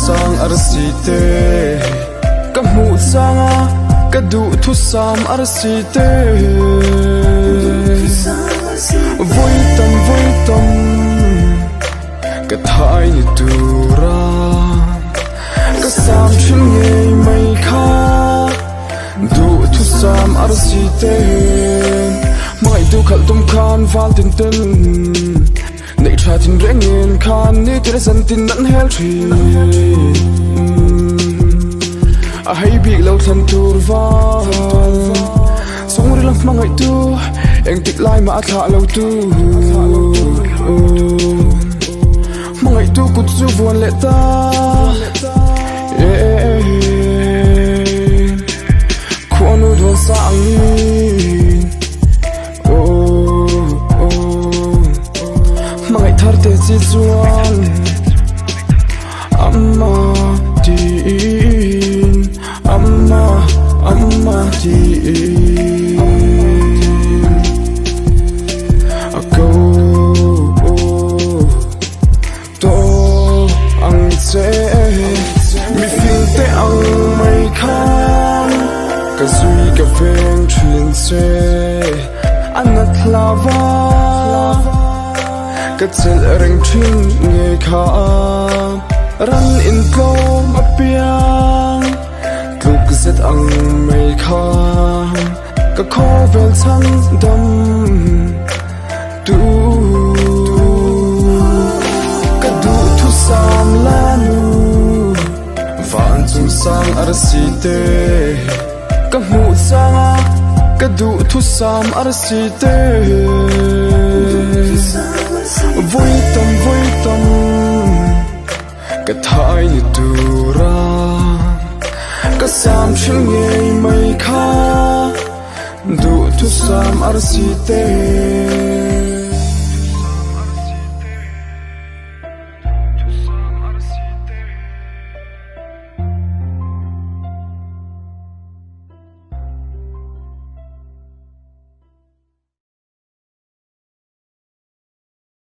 sang arsite kamu sanga kadu thu sam arsite vui tâm ka thai ni tura ka sam chin nge mai kha du thu sam arsite mai du khal tum khan val tin tin nei tha tin rengin khan ni tir san tin nan hel thi a hay bi lo than tur va song ri lang mangai tu eng tik lai ma tha lo tu mangai tu kut zu vuan le ta khonu do sang mangai thar te chi chuan amma din amma din a go to ang che mi feel te ang mai khan ka zui ka veng thin che anat lava ka chel reng thin nge kha ran in ko ma piang tuk zet ang mai kha ka kho vel chan dam tu ka du thu sam lanu van chu sang arsite ka mu sanga ka du thu sam arsite vui tâm ka thai ni tura ka sam chin nge mai kha du thu sam arsite